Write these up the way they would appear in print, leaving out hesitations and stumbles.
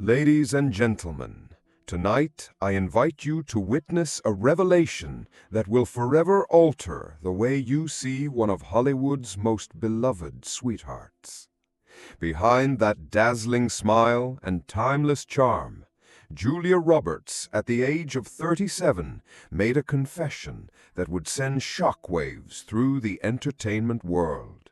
Ladies and gentlemen, tonight I invite you to witness a revelation that will forever alter the way you see one of Hollywood's most beloved sweethearts. Behind that dazzling smile and timeless charm, Julia Roberts, at the age of 37, made a confession that would send shockwaves through the entertainment world.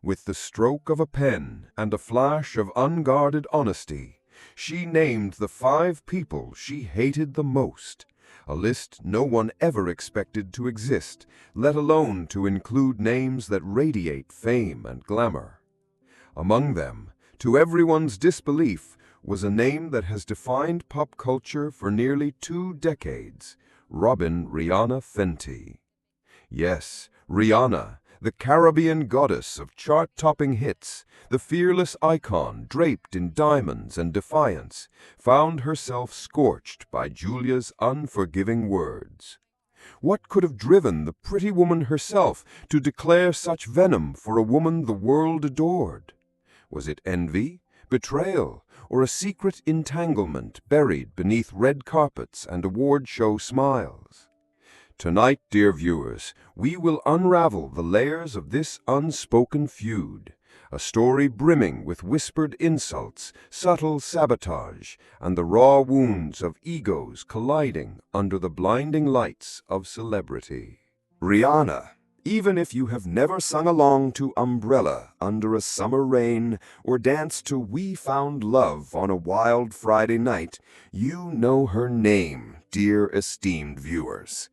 With the stroke of a pen and a flash of unguarded honesty, she named the 5 people she hated the most, a list no one ever expected to exist, let alone to include names that radiate fame and glamour. Among them, to everyone's disbelief, was a name that has defined pop culture for nearly 2 decades, Rihanna Fenty. Yes, Rihanna, the Caribbean goddess of chart-topping hits, the fearless icon draped in diamonds and defiance, found herself scorched by Julia's unforgiving words. What could have driven the pretty woman herself to declare such venom for a woman the world adored? Was it envy, betrayal, or a secret entanglement buried beneath red carpets and award show smiles? Tonight, dear viewers, we will unravel the layers of this unspoken feud, a story brimming with whispered insults, subtle sabotage, and the raw wounds of egos colliding under the blinding lights of celebrity. Rihanna, even if you have never sung along to Umbrella under a summer rain or danced to We Found Love on a wild Friday night, you know her name, dear esteemed viewers.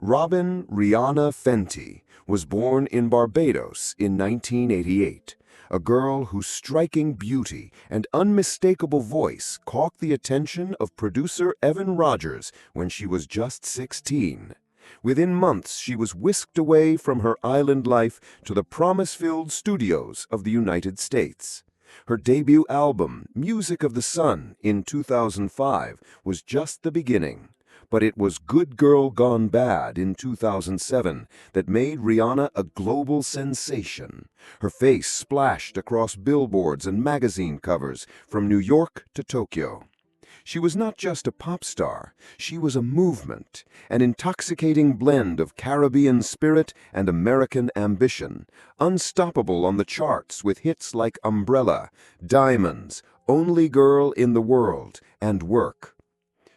Rihanna Fenty was born in Barbados in 1988, a girl whose striking beauty and unmistakable voice caught the attention of producer Evan Rogers when she was just 16. Within months, she was whisked away from her island life to the promise-filled studios of the United States. Her debut album, Music of the Sun, in 2005, was just the beginning. But it was Good Girl Gone Bad in 2007 that made Rihanna a global sensation. Her face splashed across billboards and magazine covers from New York to Tokyo. She was not just a pop star, she was a movement, an intoxicating blend of Caribbean spirit and American ambition, unstoppable on the charts with hits like Umbrella, Diamonds, Only Girl in the World, and Work.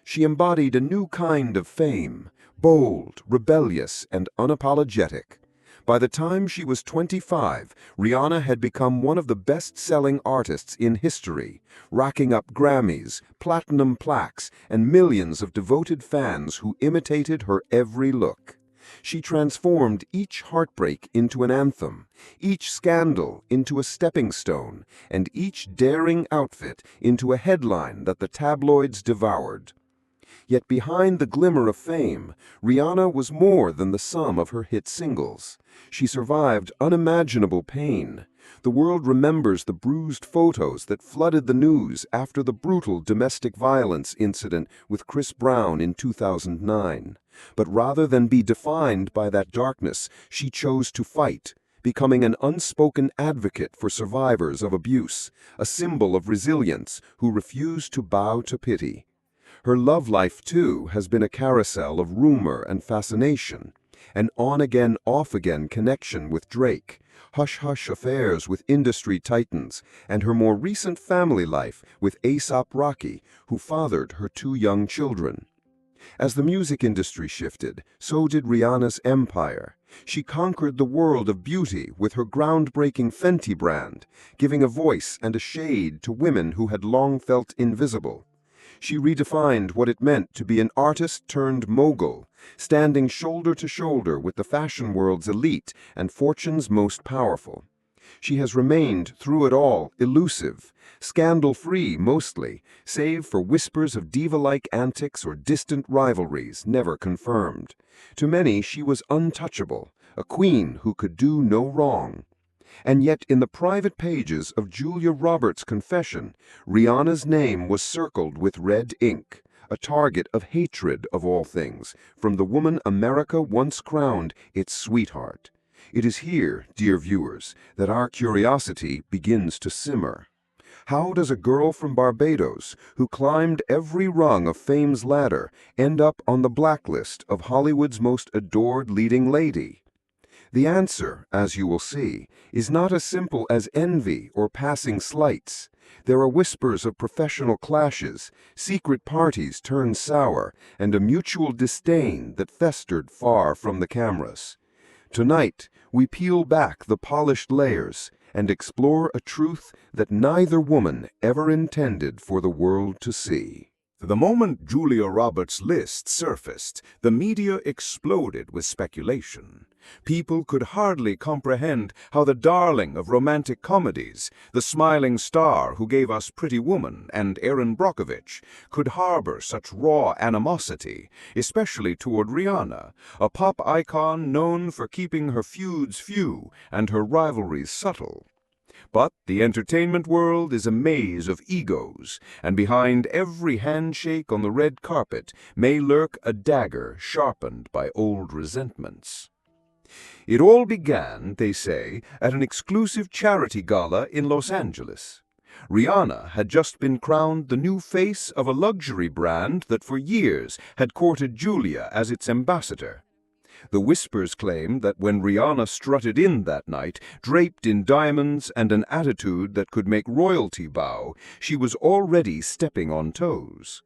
She embodied a new kind of fame, bold, rebellious, and unapologetic. By the time she was 25, Rihanna had become one of the best-selling artists in history, racking up Grammys, platinum plaques, and millions of devoted fans who imitated her every look. She transformed each heartbreak into an anthem, each scandal into a stepping stone, and each daring outfit into a headline that the tabloids devoured. Yet behind the glimmer of fame, Rihanna was more than the sum of her hit singles. She survived unimaginable pain. The world remembers the bruised photos that flooded the news after the brutal domestic violence incident with Chris Brown in 2009. But rather than be defined by that darkness, she chose to fight, becoming an unspoken advocate for survivors of abuse, a symbol of resilience who refused to bow to pity. Her love life, too, has been a carousel of rumor and fascination, an on-again, off-again connection with Drake, hush-hush affairs with industry titans, and her more recent family life with A$AP Rocky, who fathered her 2 young children. As the music industry shifted, so did Rihanna's empire. She conquered the world of beauty with her groundbreaking Fenty brand, giving a voice and a shade to women who had long felt invisible. She redefined what it meant to be an artist-turned-mogul, standing shoulder to shoulder with the fashion world's elite and Fortune's most powerful. She has remained, through it all, elusive, scandal-free mostly, save for whispers of diva-like antics or distant rivalries never confirmed. To many, she was untouchable, a queen who could do no wrong. And yet in the private pages of Julia Roberts' confession, Rihanna's name was circled with red ink, a target of hatred of all things, from the woman America once crowned its sweetheart. It is here, dear viewers, that our curiosity begins to simmer. How does a girl from Barbados, who climbed every rung of fame's ladder, end up on the blacklist of Hollywood's most adored leading lady? The answer, as you will see, is not as simple as envy or passing slights. There are whispers of professional clashes, secret parties turned sour, and a mutual disdain that festered far from the cameras. Tonight, we peel back the polished layers and explore a truth that neither woman ever intended for the world to see. The moment Julia Roberts' list surfaced, the media exploded with speculation. People could hardly comprehend how the darling of romantic comedies, the smiling star who gave us Pretty Woman and Erin Brockovich, could harbor such raw animosity, especially toward Rihanna, a pop icon known for keeping her feuds few and her rivalries subtle. But the entertainment world is a maze of egos, and behind every handshake on the red carpet may lurk a dagger sharpened by old resentments. It all began, they say, at an exclusive charity gala in Los Angeles. Rihanna had just been crowned the new face of a luxury brand that for years had courted Julia as its ambassador. The whispers claim that when Rihanna strutted in that night, draped in diamonds and an attitude that could make royalty bow, she was already stepping on toes.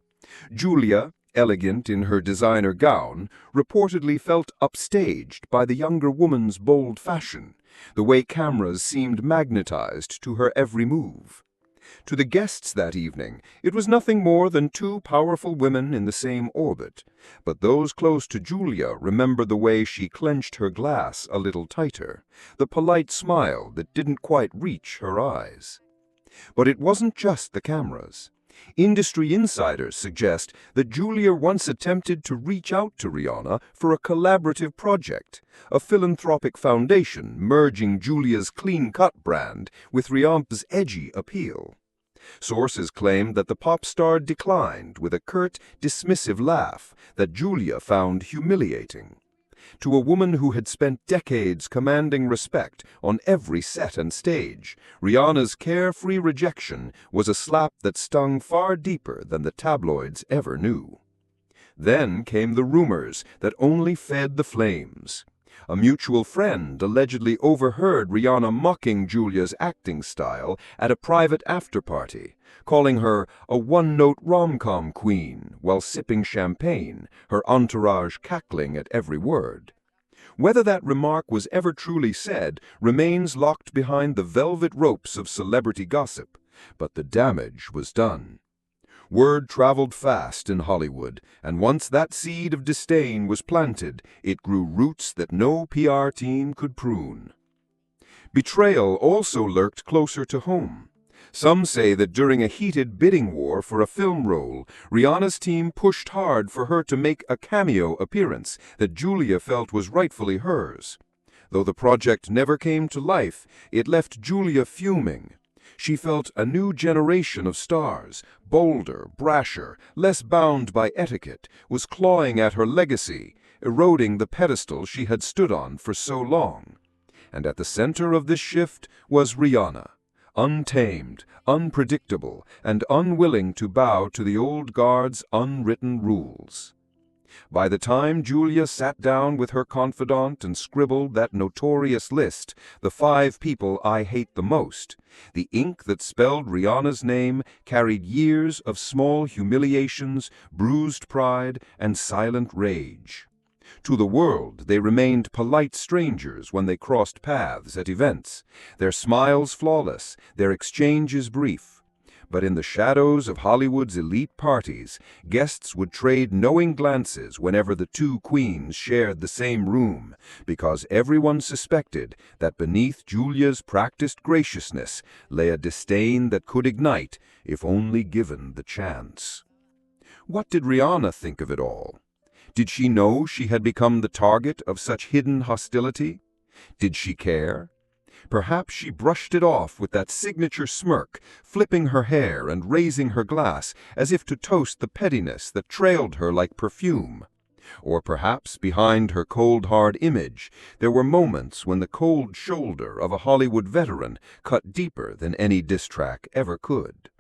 Julia, elegant in her designer gown, reportedly felt upstaged by the younger woman's bold fashion, the way cameras seemed magnetized to her every move. To the guests that evening, it was nothing more than two powerful women in the same orbit, but those close to Julia remember the way she clenched her glass a little tighter, the polite smile that didn't quite reach her eyes. But it wasn't just the cameras. Industry insiders suggest that Julia once attempted to reach out to Rihanna for a collaborative project, a philanthropic foundation merging Julia's clean-cut brand with Rihanna's edgy appeal. Sources claim that the pop star declined with a curt, dismissive laugh that Julia found humiliating. To a woman who had spent decades commanding respect on every set and stage, Rihanna's carefree rejection was a slap that stung far deeper than the tabloids ever knew. Then came the rumors that only fed the flames. A mutual friend allegedly overheard Rihanna mocking Julia's acting style at a private after-party, calling her a one-note rom-com queen while sipping champagne, her entourage cackling at every word. Whether that remark was ever truly said remains locked behind the velvet ropes of celebrity gossip, but the damage was done. Word traveled fast in Hollywood, and once that seed of disdain was planted, it grew roots that no PR team could prune. Betrayal also lurked closer to home. Some say that during a heated bidding war for a film role, Rihanna's team pushed hard for her to make a cameo appearance that Julia felt was rightfully hers. Though the project never came to life, it left Julia fuming. She felt a new generation of stars, bolder, brasher, less bound by etiquette, was clawing at her legacy, eroding the pedestal she had stood on for so long. And at the center of this shift was Rihanna, untamed, unpredictable, and unwilling to bow to the old guard's unwritten rules. By the time Julia sat down with her confidant and scribbled that notorious list, the 5 people I hate the most, the ink that spelled Rihanna's name carried years of small humiliations, bruised pride, and silent rage. To the world, they remained polite strangers when they crossed paths at events, their smiles flawless, their exchanges brief. But in the shadows of Hollywood's elite parties, guests would trade knowing glances whenever the two queens shared the same room, because everyone suspected that beneath Julia's practiced graciousness lay a disdain that could ignite if only given the chance. What did Rihanna think of it all? Did she know she had become the target of such hidden hostility? Did she care? Perhaps she brushed it off with that signature smirk, flipping her hair and raising her glass as if to toast the pettiness that trailed her like perfume. Or perhaps behind her cold, hard image, there were moments when the cold shoulder of a Hollywood veteran cut deeper than any diss track ever could.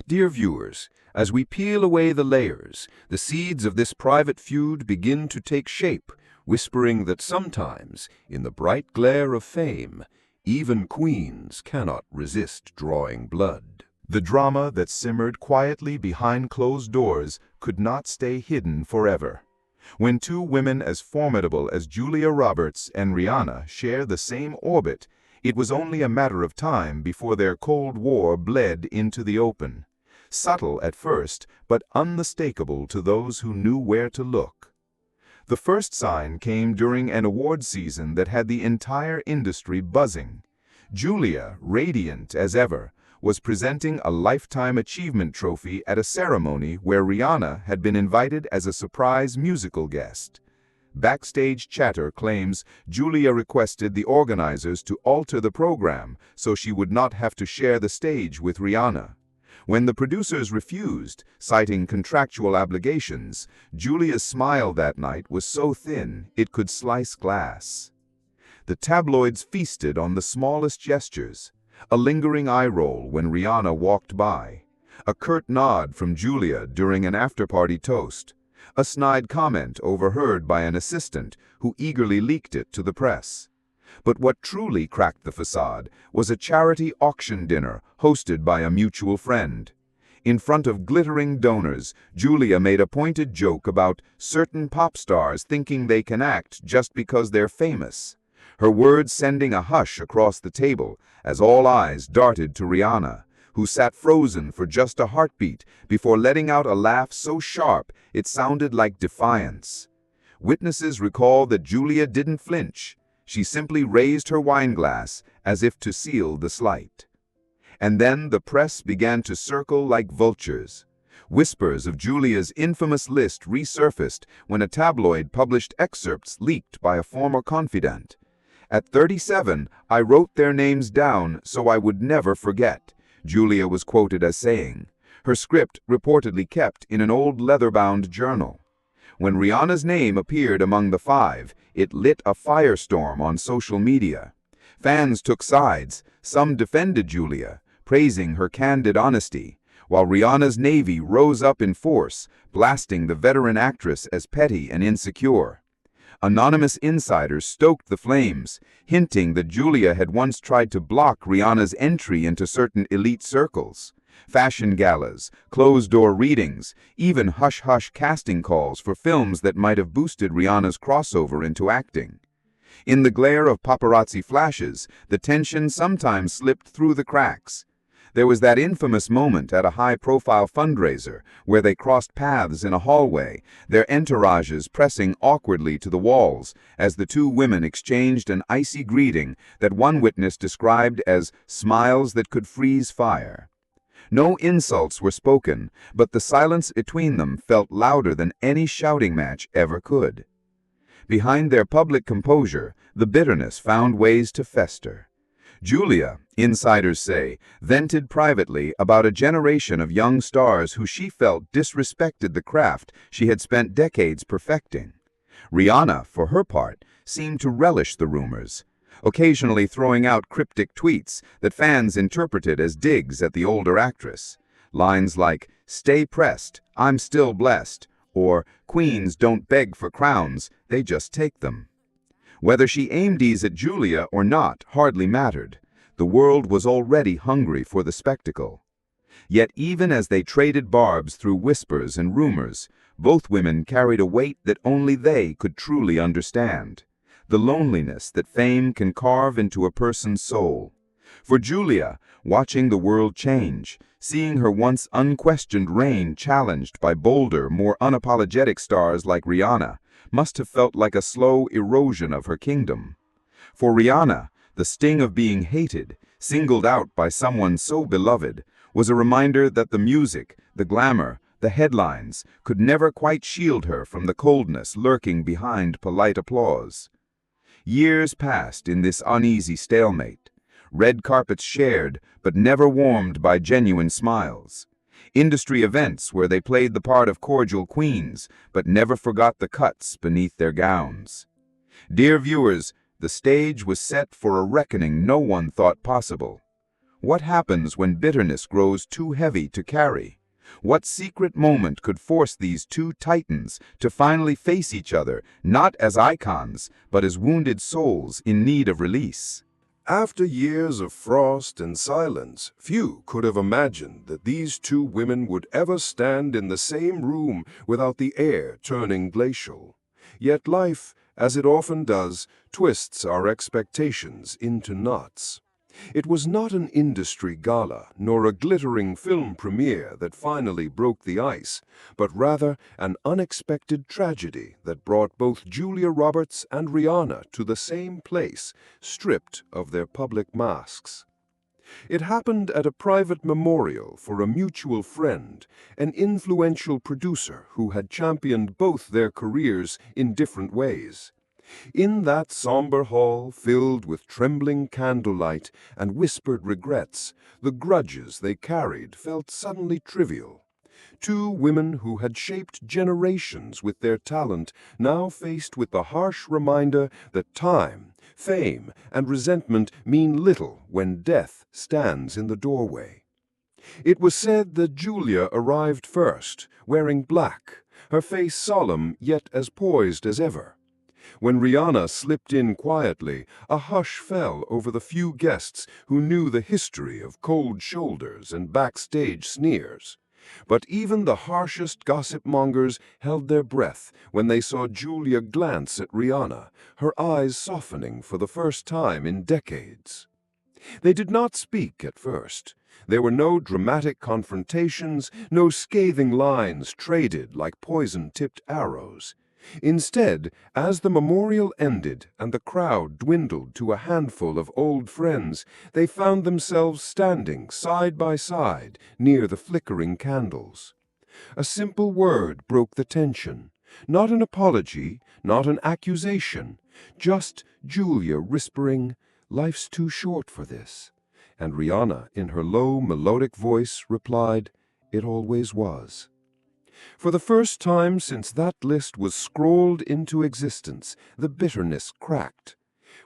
Dear viewers, as we peel away the layers, the seeds of this private feud begin to take shape, whispering that sometimes, in the bright glare of fame, even queens cannot resist drawing blood. The drama that simmered quietly behind closed doors could not stay hidden forever. When two women as formidable as Julia Roberts and Rihanna share the same orbit, it was only a matter of time before their Cold War bled into the open. Subtle at first, but unmistakable to those who knew where to look. The first sign came during an award season that had the entire industry buzzing. Julia, radiant as ever, was presenting a Lifetime Achievement Trophy at a ceremony where Rihanna had been invited as a surprise musical guest. Backstage chatter claims Julia requested the organizers to alter the program so she would not have to share the stage with Rihanna. When the producers refused, citing contractual obligations, Julia's smile that night was so thin it could slice glass. The tabloids feasted on the smallest gestures. A lingering eye roll when Rihanna walked by, a curt nod from Julia during an after-party toast, a snide comment overheard by an assistant who eagerly leaked it to the press. But what truly cracked the facade was a charity auction dinner hosted by a mutual friend. In front of glittering donors, Julia made a pointed joke about certain pop stars thinking they can act just because they're famous. Her words sending a hush across the table as all eyes darted to Rihanna, who sat frozen for just a heartbeat before letting out a laugh so sharp it sounded like defiance. Witnesses recall that Julia didn't flinch. She simply raised her wineglass as if to seal the slight. And then the press began to circle like vultures. Whispers of Julia's infamous list resurfaced when a tabloid published excerpts leaked by a former confidant. At 37, I wrote their names down so I would never forget, Julia was quoted as saying. Her script reportedly kept in an old leather-bound journal. When Rihanna's name appeared among the five, it lit a firestorm on social media. Fans took sides, some defended Julia, praising her candid honesty, while Rihanna's navy rose up in force, blasting the veteran actress as petty and insecure. Anonymous insiders stoked the flames, hinting that Julia had once tried to block Rihanna's entry into certain elite circles. Fashion galas, closed-door readings, even hush-hush casting calls for films that might have boosted Rihanna's crossover into acting. In the glare of paparazzi flashes, the tension sometimes slipped through the cracks. There was that infamous moment at a high-profile fundraiser where they crossed paths in a hallway, their entourages pressing awkwardly to the walls as the two women exchanged an icy greeting that one witness described as smiles that could freeze fire. No insults were spoken, but the silence between them felt louder than any shouting match ever could. Behind their public composure, the bitterness found ways to fester. Julia, insiders say, vented privately about a generation of young stars who she felt disrespected the craft she had spent decades perfecting. Rihanna, for her part, seemed to relish the rumors, occasionally throwing out cryptic tweets that fans interpreted as digs at the older actress. Lines like, "Stay pressed, I'm still blessed," or "Queens don't beg for crowns, they just take them." Whether she aimed these at Julia or not hardly mattered. The world was already hungry for the spectacle. Yet even as they traded barbs through whispers and rumors, both women carried a weight that only they could truly understand. The loneliness that fame can carve into a person's soul. For Julia, watching the world change, seeing her once unquestioned reign challenged by bolder, more unapologetic stars like Rihanna, must have felt like a slow erosion of her kingdom. For Rihanna, the sting of being hated, singled out by someone so beloved, was a reminder that the music, the glamour, the headlines could never quite shield her from the coldness lurking behind polite applause. Years passed in this uneasy stalemate, red carpets shared but never warmed by genuine smiles. Industry events where they played the part of cordial queens, but never forgot the cuts beneath their gowns. Dear viewers, the stage was set for a reckoning no one thought possible. What happens when bitterness grows too heavy to carry? What secret moment could force these two titans to finally face each other, not as icons, but as wounded souls in need of release? After years of frost and silence, few could have imagined that these two women would ever stand in the same room without the air turning glacial. Yet life, as it often does, twists our expectations into knots. It was not an industry gala, nor a glittering film premiere that finally broke the ice, but rather an unexpected tragedy that brought both Julia Roberts and Rihanna to the same place, stripped of their public masks. It happened at a private memorial for a mutual friend, an influential producer who had championed both their careers in different ways. In that somber hall, filled with trembling candlelight and whispered regrets, the grudges they carried felt suddenly trivial. Two women who had shaped generations with their talent, now faced with the harsh reminder that time, fame, and resentment mean little when death stands in the doorway. It was said that Julia arrived first, wearing black, her face solemn yet as poised as ever. When Rihanna slipped in quietly, a hush fell over the few guests who knew the history of cold shoulders and backstage sneers. But even the harshest gossip mongers held their breath when they saw Julia glance at Rihanna, her eyes softening for the first time in decades. They did not speak at first. There were no dramatic confrontations, no scathing lines traded like poison-tipped arrows. Instead, as the memorial ended and the crowd dwindled to a handful of old friends, they found themselves standing side by side near the flickering candles. A simple word broke the tension. Not an apology, not an accusation, just Julia whispering, "Life's too short for this." And Rihanna, in her low, melodic voice, replied, "It always was." For the first time since that list was scrolled into existence, the bitterness cracked.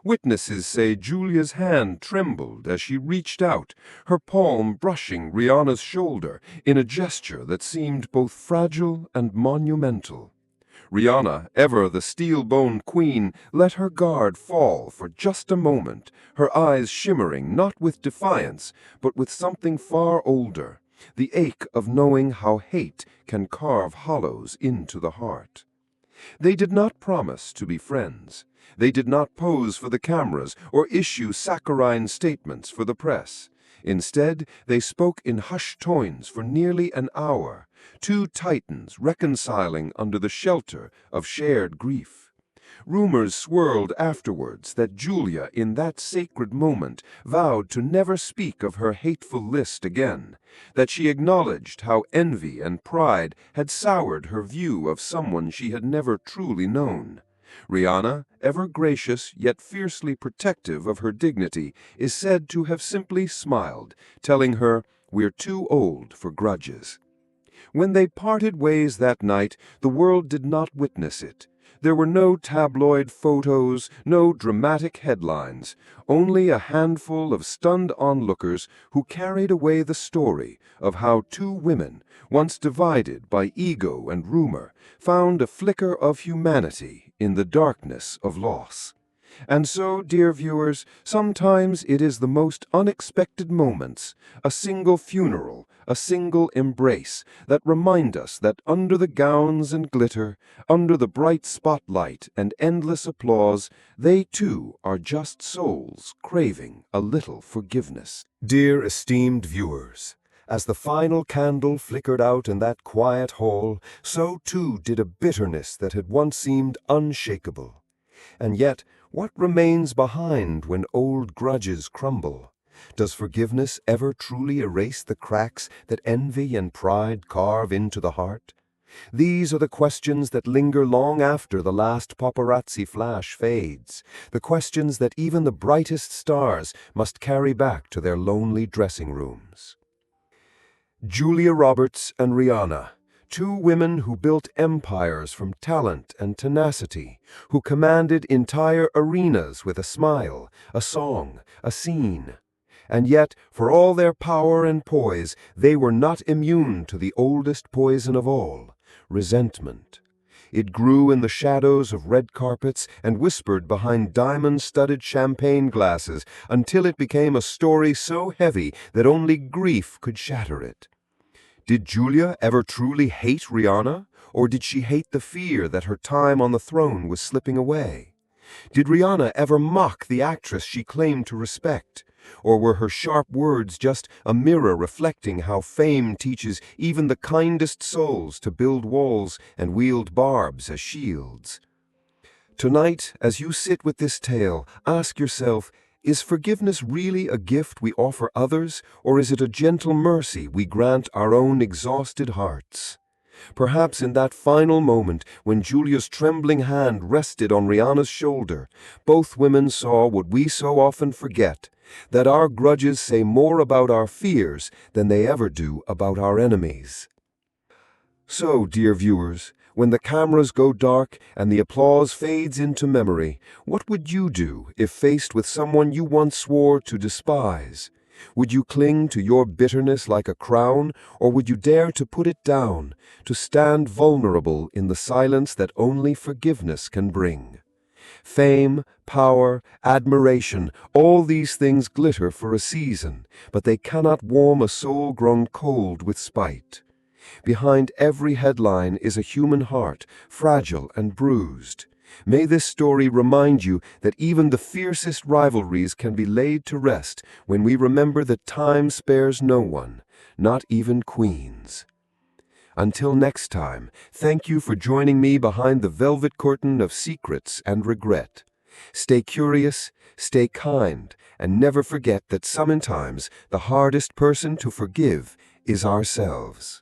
Witnesses say Julia's hand trembled as she reached out, her palm brushing Rihanna's shoulder in a gesture that seemed both fragile and monumental. Rihanna, ever the steel-boned queen, let her guard fall for just a moment, her eyes shimmering not with defiance, but with something far older, the ache of knowing how hate can carve hollows into the heart. They did not promise to be friends. They did not pose for the cameras or issue saccharine statements for the press. Instead, they spoke in hushed tones for nearly an hour, two titans reconciling under the shelter of shared grief. Rumors swirled afterwards that Julia, in that sacred moment, vowed to never speak of her hateful list again, that she acknowledged how envy and pride had soured her view of someone she had never truly known. Rihanna, ever gracious yet fiercely protective of her dignity, is said to have simply smiled, telling her, "We're too old for grudges." When they parted ways that night, the world did not witness it. There were no tabloid photos, no dramatic headlines, only a handful of stunned onlookers who carried away the story of how two women, once divided by ego and rumor, found a flicker of humanity in the darkness of loss. And so, dear viewers, sometimes it is the most unexpected moments, a single funeral, a single embrace, that remind us that under the gowns and glitter, under the bright spotlight and endless applause, they too are just souls craving a little forgiveness. Dear esteemed viewers, as the final candle flickered out in that quiet hall, so too did a bitterness that had once seemed unshakable. And yet, what remains behind when old grudges crumble? Does forgiveness ever truly erase the cracks that envy and pride carve into the heart? These are the questions that linger long after the last paparazzi flash fades, the questions that even the brightest stars must carry back to their lonely dressing rooms. Julia Roberts and Rihanna, two women who built empires from talent and tenacity, who commanded entire arenas with a smile, a song, a scene. And yet, for all their power and poise, they were not immune to the oldest poison of all, resentment. It grew in the shadows of red carpets and whispered behind diamond-studded champagne glasses until it became a story so heavy that only grief could shatter it. Did Julia ever truly hate Rihanna, or did she hate the fear that her time on the throne was slipping away? Did Rihanna ever mock the actress she claimed to respect? Or were her sharp words just a mirror reflecting how fame teaches even the kindest souls to build walls and wield barbs as shields? Tonight, as you sit with this tale, ask yourself, is forgiveness really a gift we offer others, or is it a gentle mercy we grant our own exhausted hearts? Perhaps in that final moment, when Julia's trembling hand rested on Rihanna's shoulder, both women saw what we so often forget, that our grudges say more about our fears than they ever do about our enemies. So, dear viewers, when the cameras go dark and the applause fades into memory, what would you do if faced with someone you once swore to despise? Would you cling to your bitterness like a crown, or would you dare to put it down, to stand vulnerable in the silence that only forgiveness can bring? Fame, power, admiration, all these things glitter for a season, but they cannot warm a soul grown cold with spite. Behind every headline is a human heart, fragile and bruised. May this story remind you that even the fiercest rivalries can be laid to rest when we remember that time spares no one, not even queens. Until next time, thank you for joining me behind the velvet curtain of secrets and regret. Stay curious, stay kind, and never forget that sometimes the hardest person to forgive is ourselves.